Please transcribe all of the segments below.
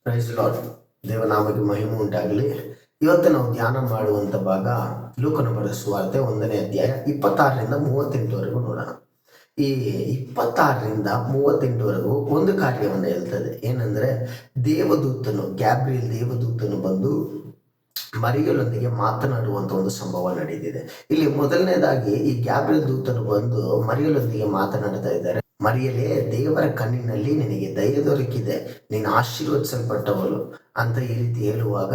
Price lord. ದೇವನಾಮಕ್ಕೆ ಮಹಿಮೆ ಉಂಟಾಗಲಿ. ಇವತ್ತು ನಾವು ಧ್ಯಾನ ಮಾಡುವಂಥ ಭಾಗ ಲೂಕನ ಬರೆದ ಸುವಾರ್ತೆ 1ನೇ ಅಧ್ಯಾಯ 26ರಿಂದ 38ವರೆಗೂ ನೋಡೋಣ. ಈ 26ರಿಂದ 38ವರೆಗೂ ಒಂದು ಕಾರ್ಯವನ್ನು ಹೇಳ್ತದೆ. ಏನಂದ್ರೆ, ದೇವದೂತನು ಗ್ಯಾಬ್ರಿಯಲ್ ದೇವದೂತನು ಬಂದು ಮರಿಯಲೊಂದಿಗೆ ಮಾತನಾಡುವಂಥ ಒಂದು ಸಂಭವ ನಡೆದಿದೆ. ಇಲ್ಲಿ ಮೊದಲನೇದಾಗಿ ಈ ಗ್ಯಾಬ್ರಿಯಲ್ ದೂತನು ಬಂದು ಮರಿಯಲೊಂದಿಗೆ ಮಾತನಾಡ್ತಾ ಇದ್ದಾರೆ. ಮರಿಯಲೇ, ದೇವರ ಕಣ್ಣಿನಲ್ಲಿ ನಿನಗೆ ದಯೆ ದೊರಕಿದೆ, ನೀನು ಆಶೀರ್ವದಿಸಲ್ಪಟ್ಟವಳು ಅಂತ ಈ ರೀತಿ ಹೇಳುವಾಗ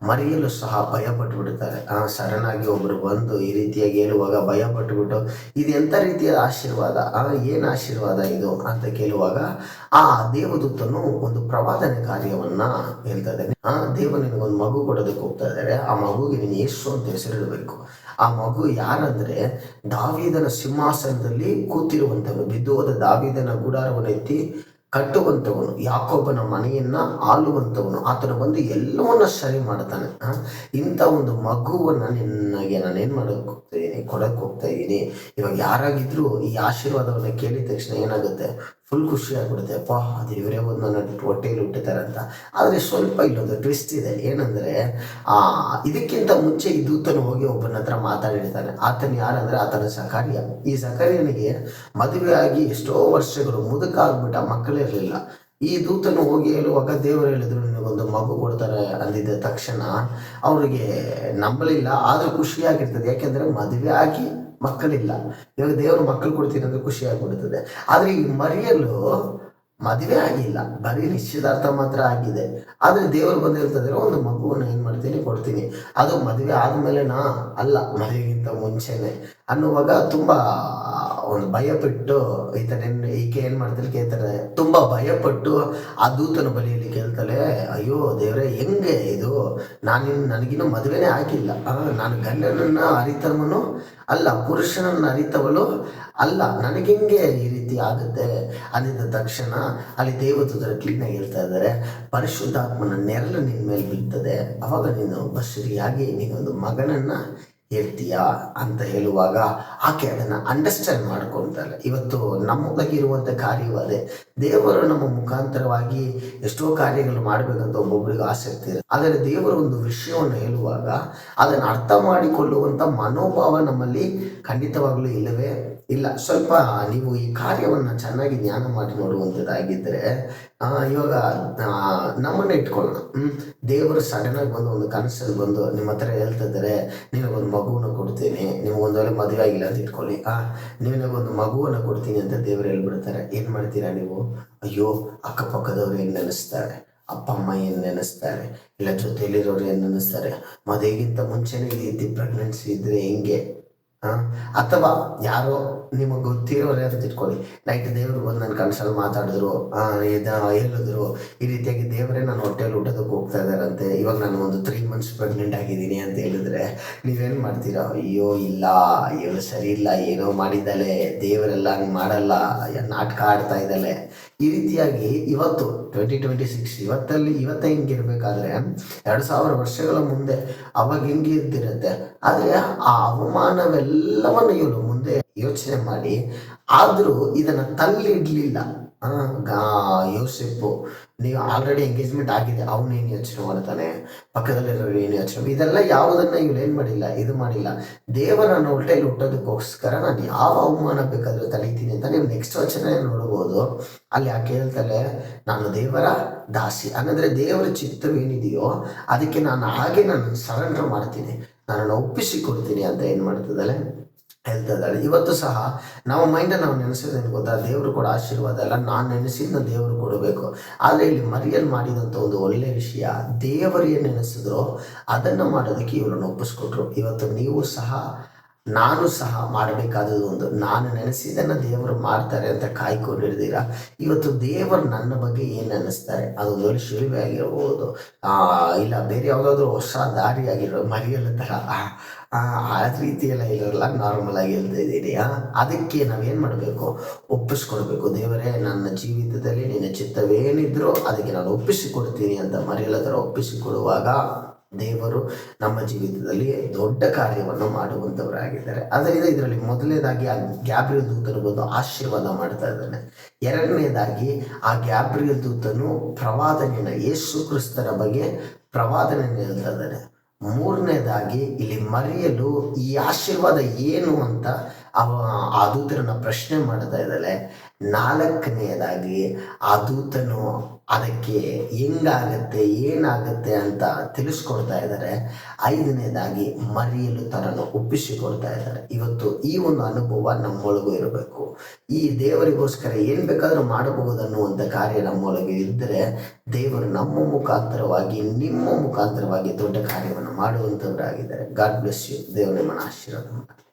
ಮರಿಯಲು ಸಹ ಭಯ ಪಟ್ಟುಬಿಡ್ತಾರೆ. ಸಡನ್ ಆಗಿ ಒಬ್ರು ಬಂದು ಈ ರೀತಿಯಾಗಿ ಹೇಳುವಾಗ ಭಯ ಪಟ್ಟುಬಿಟ್ಟು, ಇದು ಎಂಥ ರೀತಿಯ ಆಶೀರ್ವಾದ, ಏನು ಆಶೀರ್ವಾದ ಇದು ಅಂತ ಕೇಳುವಾಗ ಆ ದೇವದೂತನು ಒಂದು ಪ್ರವಾದನೆ ಕಾರ್ಯವನ್ನ ಹೇಳ್ತಾ ಇದ್ದಾನೆ. ದೇವರು ನಿನಗೊಂದು ಮಗು ಕೊಡೋದಕ್ಕೆ ಹೋಗ್ತಾ ಇದ್ದಾರೆ. ಆ ಮಗುಗೆ ನೀನು ಯೇಸು ಅಂತ ಹೆಸರಿಡಬೇಕು. ಆ ಮಗು ಯಾರಂದ್ರೆ, ದಾವೀದನ ಸಿಂಹಾಸನದಲ್ಲಿ ಕೂತಿರುವಂಥವನು, ಬಿದ್ದು ಹೋದ ದಾವೀದನ ಗುಡಾರವನ್ನು ಎತ್ತಿ ಕಟ್ಟುವಂಥವನು, ಯಾಕೋಬನ ಮನೆಯನ್ನ ಆಳುವಂಥವನು, ಆತನು ಬಂದು ಎಲ್ಲವನ್ನ ಸರಿ ಮಾಡ್ತಾನೆ. ಇಂಥ ಒಂದು ಮಗುವನ್ನ ನಿನಗೆ ನಾನೇನು ಮಾಡೋಕೆ ಹೋಗ್ತಾ ಇದ್ದೀನಿ, ಕೊಡಕ್ಕೆ ಹೋಗ್ತಾ ಇದ್ದೀನಿ. ಇವಾಗ ಯಾರಾಗಿದ್ರು ಈ ಆಶೀರ್ವಾದವನ್ನು ಕೇಳಿದ ತಕ್ಷಣ ಏನಾಗುತ್ತೆ, ಫುಲ್ ಖುಷಿ ಆಗ್ಬಿಡುತ್ತೆ. ಅಪ್ಪ, ಅದು ಇವರೇ ಒಂದು ನನ್ನ ಹೊಟ್ಟೆಯಲ್ಲಿ ಹುಟ್ಟಿದ್ದಾರೆ ಅಂತ. ಆದರೆ ಸ್ವಲ್ಪ ಇಲ್ಲೊಂದು ಟ್ವಿಸ್ಟ್ ಇದೆ. ಏನಂದ್ರೆ, ಇದಕ್ಕಿಂತ ಮುಂಚೆ ಈ ದೂತನು ಹೋಗಿ ಒಬ್ಬನ ಹತ್ರ ಮಾತಾಡಿರ್ತಾನೆ. ಆತನು ಯಾರಂದ್ರೆ, ಆತನ ಸಕಾರ್ಯ. ಈ ಸಕಾರ್ಯನಿಗೆ ಮದುವೆ ಆಗಿ ಎಷ್ಟೋ ವರ್ಷಗಳು ಮುದುಕ ಆಗ್ಬಿಟ್ಟ, ಮಕ್ಕಳಿರಲಿಲ್ಲ. ಈ ದೂತನು ಹೋಗಿ ಹೇಳುವಾಗ ದೇವರು ಹೇಳಿದ್ರು, ನಿನಗೊಂದು ಮಗು ಕೊಡ್ತಾರೆ ಅಂದಿದ್ದ ತಕ್ಷಣ ಅವರಿಗೆ ನಂಬಲಿಲ್ಲ. ಆದ್ರೂ ಖುಷಿಯಾಗಿರ್ತದೆ. ಯಾಕೆಂದ್ರೆ ಮದುವೆ ಆಗಿ ಮಕ್ಕಳಿಲ್ಲ, ಇವಾಗ ದೇವರು ಮಕ್ಕಳು ಕೊಡ್ತೀನಿ ಅಂದ್ರೆ ಖುಷಿ ಆಗ್ಬಿಡ್ತದೆ. ಆದ್ರೆ ಈ ಮರಿಯಲು ಮದುವೆ ಆಗಿಲ್ಲ, ಬರೀ ನಿಶ್ಚಿತಾರ್ಥ ಮಾತ್ರ ಆಗಿದೆ. ಆದ್ರೆ ದೇವರು ಬಂದು ಹೇಳ್ತಿದ್ರೆ, ಒಂದು ಮಗುವನ್ನು ಏನ್ ಮಾಡ್ತೀನಿ, ಕೊಡ್ತೀನಿ. ಅದು ಮದುವೆ ಆದ್ಮೇಲೆನಾ, ಅಲ್ಲ, ಮದುವೆಗಿಂತ ಮುಂಚೆನೆ ಅನ್ನುವಾಗ ತುಂಬಾ ಒಂದು ಭಯಪಟ್ಟು ಈಕೆ ಏನ್ ಮಾಡ್ತಾರೆ ಕೇಳ್ತಾರೆ. ತುಂಬಾ ಭಯಪಟ್ಟು ಆ ದೂತನ ಬಳಿಯಲ್ಲಿ ಕೇಳ್ತಾಳೆ, ಅಯ್ಯೋ ದೇವ್ರೆ, ಹೆಂಗೆ ಇದು, ನನಗಿನ್ನೂ ಮದುವೆನೇ ಆಗಿಲ್ಲ, ನಾನು ಗಂಡನನ್ನ ಅರಿತವನು ಅಲ್ಲ, ಪುರುಷನನ್ನ ಅರಿತವಳು ಅಲ್ಲ, ನನಗೆಂಗೆ ಈ ರೀತಿ ಆಗುತ್ತೆ ಅಂದಿದ್ದ ತಕ್ಷಣ ಅಲ್ಲಿ ದೇವದೂತರು ಕ್ಲೀನಾಗಿ ಹೇಳ್ತಾ ಇದ್ದಾರೆ, ಪರಿಶುದ್ಧಾತ್ಮನ ನೆರಳು ನಿನ್ನ ಮೇಲೆ ಬೀಳ್ತದೆ, ಅವಾಗ ನೀನು ಬಶ್ರಿಯಾಗಿ ನೀನೊಂದು ಮಗನನ್ನ ಇರ್ತೀಯಾ ಅಂತ ಹೇಳುವಾಗ ಆಕೆ ಅದನ್ನು ಅಂಡರ್ಸ್ಟ್ಯಾಂಡ್ ಮಾಡ್ಕೊಳ್ತಾರೆ. ಇವತ್ತು ನಮ್ಮೊಳಗಿರುವಂಥ ಕಾರ್ಯವೂ ಅದೇ. ದೇವರು ನಮ್ಮ ಮುಖಾಂತರವಾಗಿ ಎಷ್ಟೋ ಕಾರ್ಯಗಳು ಮಾಡಬೇಕಂತ ಒಬ್ಬೊಬ್ಬರಿಗೆ ಆಸಕ್ತಿ ಇದೆ. ಆದರೆ ದೇವರು ಒಂದು ವಿಷಯವನ್ನು ಹೇಳುವಾಗ ಅದನ್ನು ಅರ್ಥ ಮಾಡಿಕೊಳ್ಳುವಂಥ ಮನೋಭಾವ ನಮ್ಮಲ್ಲಿ ಖಂಡಿತವಾಗ್ಲೂ ಇಲ್ಲವೇ ಇಲ್ಲ. ಸ್ವಲ್ಪ ನೀವು ಈ ಕಾರ್ಯವನ್ನು ಚೆನ್ನಾಗಿ ಜ್ಞಾನ ಮಾಡಿ ನೋಡುವಂಥದ್ದಾಗಿದ್ದರೆ, ಇವಾಗ ನಮ್ಮನ್ನು ಇಟ್ಕೊಳ್ಳೋಣ. ದೇವರು ಸಡನ್ನಾಗಿ ಬಂದು ಒಂದು ಕನಸಲ್ಲಿ ಬಂದು ನಿಮ್ಮ ಹತ್ರ ಹೇಳ್ತಿದ್ದಾರೆ, ನಿನಗೊಂದು ಮಗುವನ್ನು ಕೊಡ್ತೀನಿ, ನಿಮಗೊಂದು ವೇಳೆ ಮದುವೆ ಆಗಿಲ್ಲ ಅಂತ ಇಟ್ಕೊಳ್ಳಿ, ನಿನಗೊಂದು ಮಗುವನ್ನು ಕೊಡ್ತೀನಿ ಅಂತ ದೇವರು ಹೇಳ್ಬಿಡ್ತಾರೆ. ಏನು ಮಾಡ್ತೀರಾ ನೀವು? ಅಯ್ಯೋ, ಅಕ್ಕಪಕ್ಕದವ್ರು ಏನು ನೆನೆಸ್ತಾರೆ, ಅಪ್ಪ ಅಮ್ಮ ಏನು ನೆನೆಸ್ತಾರೆ, ಇಲ್ಲ ಜೊತೆಯಲ್ಲಿರೋರು ಏನು ನೆನೆಸ್ತಾರೆ, ಮದುವೆಗಿಂತ ಮುಂಚೆನೇ ಈ ರೀತಿ ಪ್ರೆಗ್ನೆನ್ಸಿ ಇದ್ರೆ ಹೆಂಗೆ, ಅಥವಾ ಯಾರೋ ನಿಮಗೆ ಗೊತ್ತಿರೋರೇ ಅಂತ ಇಟ್ಕೊಳ್ಳಿ, ನೈಟ್ ದೇವರು ಬಂದು ನನ್ನ ಕನಸಲ್ಲಿ ಮಾತಾಡಿದ್ರು, ಹೇಳಿದ್ರು ಈ ರೀತಿಯಾಗಿ, ದೇವರೇ ನನ್ನ ಹೊಟ್ಟೆಯಲ್ಲಿ ಊಟದಕ್ಕೆ ಹೋಗ್ತಾ ಇದ್ದಾರಂತೆ, ಇವಾಗ ನಾನು ಒಂದು 3 months ಪ್ರೆಗ್ನೆಂಟ್ ಆಗಿದ್ದೀನಿ ಅಂತ ಹೇಳಿದ್ರೆ ನೀವೇನು ಮಾಡ್ತೀರಾ? ಅಯ್ಯೋ ಇಲ್ಲ, ಇವಳು ಸರಿ ಇಲ್ಲ, ಏನೋ ಮಾಡಿದ್ದಾಳೆ, ದೇವರೆಲ್ಲ ಹಂಗೆ ಮಾಡಲ್ಲ, ನಾಟಕ ಆಡ್ತಾ ಇದ್ದಾಳೆ. ಈ ರೀತಿಯಾಗಿ ಇವತ್ತು 2026 ಇವತ್ತೇ ಹಿಂಗಿರ್ಬೇಕಾದ್ರೆ 2000 ವರ್ಷಗಳ ಮುಂದೆ ಅವಾಗ ಹೆಂಗೆ ಇರ್ತಿರುತ್ತೆ. ಆದರೆ ಆ ಅವಮಾನವೆಲ್ಲವನ್ನು ಇವಳು ಮುಂದೆ ಯೋಚನೆ ಮಾಡಿ, ಆದರೂ ಇದನ್ನು ತಳ್ಳಿಡ್ಲಿಲ್ಲ. ಯೋಸೆಫು, ನೀವು ಆಲ್ರೆಡಿ ಎಂಗೇಜ್ಮೆಂಟ್ ಆಗಿದೆ, ಅವನೇನು ಯೋಚನೆ ಮಾಡ್ತಾನೆ, ಪಕ್ಕದಲ್ಲಿರೋರು ಏನು ಯೋಚನೆ, ಇದೆಲ್ಲ ಯಾವುದನ್ನ ಇವಳು ಏನು ಮಾಡಿಲ್ಲ, ಇದು ಮಾಡಿಲ್ಲ. ದೇವರ ನನ್ನ ಹೊಟ್ಟೆಯಲ್ಲಿ ಹುಟ್ಟೋದಕ್ಕೋಸ್ಕರ ನಾನು ಯಾವ ಅವಮಾನ ಬೇಕಾದರೂ ತಡೀತೀನಿ ಅಂತ ನೀವು ನೆಕ್ಸ್ಟ್ ವಚನ ನೋಡ್ಬೋದು. ಅಲ್ಲಿ ಯಾಕೆ ಹೇಳ್ತಾಳೆ, ನಾನು ದೇವರ ದಾಸಿ, ಹಂಗಂದ್ರೆ ದೇವರ ಚಿತ್ತವೇನಿದೆಯೋ ಅದಕ್ಕೆ ನಾನು ಸರೆಂಡರ್ ಮಾಡ್ತೀನಿ, ನನ್ನನ್ನು ಒಪ್ಪಿಸಿಕೊಡ್ತೀನಿ ಅಂತ ಏನು ಮಾಡ್ತಿದ್ದಾಳೆ, ಹೇಳ್ತಾ ಇದ್ದಾಳೆ. ಇವತ್ತು ಸಹ ನಮ್ಮ ಮೈಂಡನ್ನು ನಾವು ನೆನೆಸೋದೇನು ಗೊತ್ತಾ, ದೇವರು ಕೂಡ ಆಶೀರ್ವಾದ ಅಲ್ಲ, ನಾನು ನೆನೆಸಿದ್ನ ದೇವರು ಕೊಡಬೇಕು. ಆದರೆ ಇಲ್ಲಿ ಮರಿಯಲ್ಲಿ ಮಾಡಿದಂಥ ಒಂದು ಒಳ್ಳೆಯ ವಿಷಯ, ದೇವರು ಏನು ನೆನೆಸಿದ್ರೋ ಅದನ್ನು ಮಾಡೋದಕ್ಕೆ ಇವರನ್ನು ಒಪ್ಪಿಸ್ಕೊಟ್ರು. ಇವತ್ತು ನೀವು ಸಹ, ನಾನು ಸಹ ಮಾಡಬೇಕಾದದ್ದು ಒಂದು, ನಾನು ನೆನೆಸಿದ್ದನ್ನು ದೇವರು ಮಾಡ್ತಾರೆ ಅಂತ ಕಾಯ್ಕೊಂಡಿರ್ತೀರಾ. ಇವತ್ತು ದೇವರು ನನ್ನ ಬಗ್ಗೆ ಏನು ನೆನೆಸ್ತಾರೆ, ಅದೊಂದು ಒಳ್ಳೆ ಶಿಲುಬೆ ಆಗಿರ್ಬೋದು, ಇಲ್ಲ ಬೇರೆ ಯಾವುದಾದ್ರೂ ಹೊಸ ದಾರಿ ಆಗಿರೋ, ಮರಿಯಲ್ಲ ಥರ ಆ ರೀತಿಯೆಲ್ಲ ಇರೋಲ್ಲ, ನಾರ್ಮಲ್ ಆಗಿ ಹೇಳ್ತಾ ಇದ್ದೀನಿ. ಅದಕ್ಕೆ ನಾವೇನು ಮಾಡಬೇಕು, ಒಪ್ಪಿಸ್ಕೊಡ್ಬೇಕು. ದೇವರೇ, ನನ್ನ ಜೀವಿತದಲ್ಲಿ ನಿನ್ನ ಚಿತ್ತವೇನಿದ್ರೂ ಅದಕ್ಕೆ ನಾನು ಒಪ್ಪಿಸಿಕೊಡ್ತೀನಿ ಅಂತ ಮರಿಯಲ್ಲ ಥರ ಒಪ್ಪಿಸಿಕೊಡುವಾಗ ದೇವರು ನಮ್ಮ ಜೀವಿತದಲ್ಲಿ ದೊಡ್ಡ ಕಾರ್ಯವನ್ನು ಮಾಡುವಂಥವರಾಗಿದ್ದಾರೆ. ಅದರಿಂದ ಇದರಲ್ಲಿ ಮೊದಲನೇದಾಗಿ ಆ ಗ್ಯಾಬ್ರಿಯಲ್ ದೂತನು ಬಂದು ಆಶೀರ್ವಾದ ಮಾಡ್ತಾ ಇದ್ದಾನೆ. ಎರಡನೇದಾಗಿ ಆ ಗ್ಯಾಬ್ರಿಯಲ್ ದೂತನು ಪ್ರವಾದನೆಯನ್ನು, ಯೇಸು ಕ್ರಿಸ್ತನ ಬಗ್ಗೆ ಪ್ರವಾದನೆಯನ್ನು ಹೇಳ್ತಾ ಇದ್ದಾನೆ. ಮೂರನೇದಾಗಿ ಇಲ್ಲಿ ಮರಿಯಲು ಈ ಆಶೀರ್ವಾದ ಏನು ಅಂತ ಆ ದೂತರನ್ನ ಪ್ರಶ್ನೆ ಮಾಡ್ತಾ ಇದ್ದಾಳೆ. ನಾಲ್ಕನೆಯದಾಗಿ ಆ ದೂತನು ಅದಕ್ಕೆ ಹೆಂಗಾಗತ್ತೆ ಏನಾಗತ್ತೆ ಅಂತ ತಿಳಿಸ್ಕೊಡ್ತಾ ಇದ್ದಾರೆ. ಐದನೇದಾಗಿ ಮರಿಯಲು ತನ್ನನ್ನು ಒಪ್ಪಿಸಿಕೊಡ್ತಾ ಇದ್ದಾರೆ. ಇವತ್ತು ಈ ಒಂದು ಅನುಭವ ನಮ್ಮೊಳಗೂ ಇರಬೇಕು. ಈ ದೇವರಿಗೋಸ್ಕರ ಏನು ಬೇಕಾದರೂ ಮಾಡಬಹುದು ಅನ್ನುವಂಥ ಕಾರ್ಯ ನಮ್ಮೊಳಗೆ ಇದ್ದರೆ ದೇವರು ನಮ್ಮ ಮುಖಾಂತರವಾಗಿ, ನಿಮ್ಮ ಮುಖಾಂತರವಾಗಿ ದೊಡ್ಡ ಕಾರ್ಯವನ್ನು ಮಾಡುವಂಥವರಾಗಿದ್ದಾರೆ. God bless you. ದೇವರು ನಿಮ್ಮನ್ನು ಆಶೀರ್ವಾದ ಮಾಡಿ.